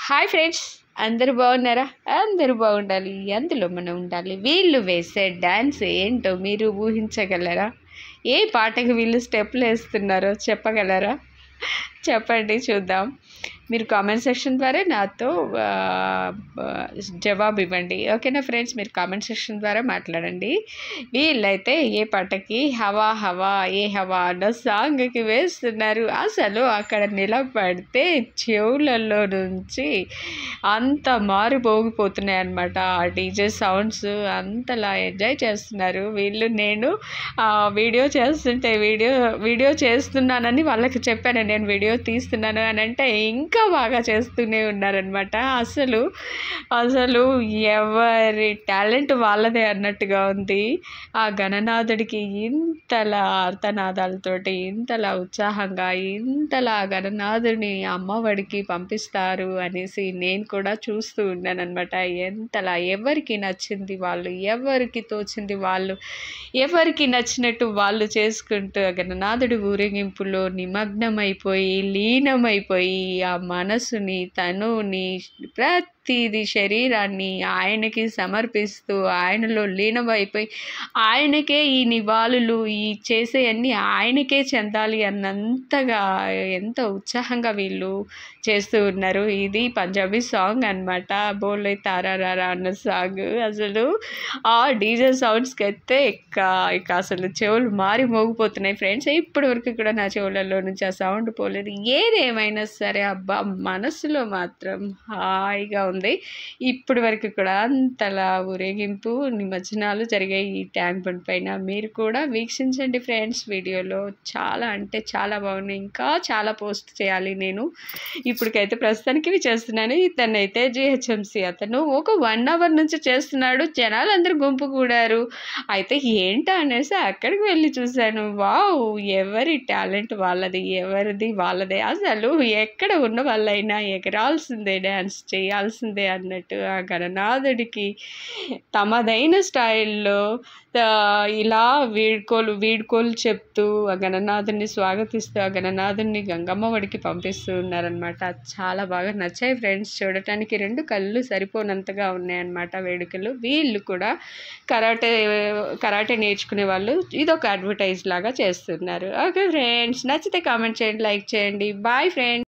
Hi friends, అందరూ బాగున్నారా? అందరూ బాగుండాలి, అందులో మనం ఉండాలి. వీళ్ళు వేసే డ్యాన్స్ ఏంటో మీరు ఊహించగలరా? ఏ పాటకి వీళ్ళు స్టెప్లు వేస్తున్నారో చెప్పగలరా? చెప్పండి చూద్దాం. మీరు కామెంట్ సెక్షన్ ద్వారా నాతో జవాబు ఇవ్వండి. ఓకేనా ఫ్రెండ్స్? మీరు కామెంట్ సెక్షన్ ద్వారా మాట్లాడండి. వీళ్ళైతే ఏ పాటకి హవా హవా ఏ హవా అన్న సాంగ్కి వేస్తున్నారు. అసలు అక్కడ నిలబడితే చెవులలో నుంచి అంత మారిపోగిపోతున్నాయి అన్నమాట. ఆ డీజే సౌండ్స్ అంతలా ఎంజాయ్ చేస్తున్నారు వీళ్ళు. నేను వీడియో చేస్తుంటే వీడియో చేస్తున్నానని వాళ్ళకి చెప్పాను, నేను వీడియో తీస్తున్నాను అని. అంటే ఇంకా బాగా చేస్తూనే ఉన్నారనమాట. అసలు ఎవరి టాలెంట్ వాళ్ళదే అన్నట్టుగా ఉంది. ఆ గణనాథుడికి ఇంతలా అర్థనాదాలతోటి ఇంతలా ఉత్సాహంగా ఇంతలా గణనాథుడిని అమ్మఒడికి పంపిస్తారు అనేసి నేను కూడా చూస్తూ ఉన్నాను అనమాట. ఎంతలా ఎవరికి నచ్చింది వాళ్ళు, ఎవరికి తోచింది వాళ్ళు, ఎవరికి నచ్చినట్టు వాళ్ళు చేసుకుంటూ గణనాథుడి ఊరేగింపులో నిమగ్నమైపోయి లీనమైపోయి ఆ మనసుని తనుని ప్రతిది శరీరాన్ని ఆయనకి సమర్పిస్తూ ఆయనలో లీనమైపోయి ఆయనకే ఈ నివాళులు ఈ చేసేవన్నీ ఆయనకే చెందాలి అన్నంతగా ఎంత ఉత్సాహంగా వీళ్ళు చేస్తూ ఉన్నారు. ఇది పంజాబీ సాంగ్ అనమాట, బోలే తారారా అన్న సాంగ్. అసలు ఆ డీజే సౌండ్స్కి అయితే ఇక అసలు చెవులు మారి మోగిపోతున్నాయి ఫ్రెండ్స్. ఇప్పటి వరకు కూడా నా చెవులలో నుంచి ఆ సౌండ్ పోలేదు. ఏదేమైనా సరే అబ్బా, మనసులో మాత్రం హాయిగా ఉంది. ఇప్పటి వరకు కూడా అంతలా ఊరేగింపు నిమజ్జనాలు జరిగాయి ఈ ట్యాంక్ బండ్ పైన. మీరు కూడా వీక్షించండి ఫ్రెండ్స్. వీడియోలో చాలా అంటే చాలా బాగున్నాయి. ఇంకా చాలా పోస్ట్ చేయాలి నేను. ఇప్పటికైతే ప్రస్తుతానికి ఇవి చేస్తున్నాను. ఇతనైతే జిహెచ్ఎంసి అతను ఒక 1 hour నుంచి చేస్తున్నాడు. జనాలు అందరూ గుంపు కూడారు. అయితే ఏంటా అనేసి అక్కడికి వెళ్ళి చూశాను. వావ్, ఎవరి టాలెంట్ వాళ్ళది, ఎవరిది వాళ్ళదే. అసలు ఎక్కడ ఉన్న వాళ్ళైనా ఎగరాల్సిందే, డ్యాన్స్ చేయాల్సిందే అన్నట్టు ఆ గణనాథుడికి తమదైన స్టైల్లో ఇలా వీడ్కోలు చెప్తూ ఆ గణనాథుడిని స్వాగతిస్తూ ఆ గణనాథుడిని గంగమ్మ ఒడికి పంపిస్తూ ఉన్నారనమాట. చాలా బాగా నచ్చాయి ఫ్రెండ్స్. చూడటానికి 2 కళ్ళు సరిపోనంతగా ఉన్నాయన్నమాట వేడుకలు. వీళ్ళు కూడా కరాటే నేర్చుకునే వాళ్ళు ఇదొక అడ్వర్టైజ్ లాగా చేస్తున్నారు. ఓకే ఫ్రెండ్స్, నచ్చితే కామెంట్ చేయండి, లైక్ చేయండి. Bye friends.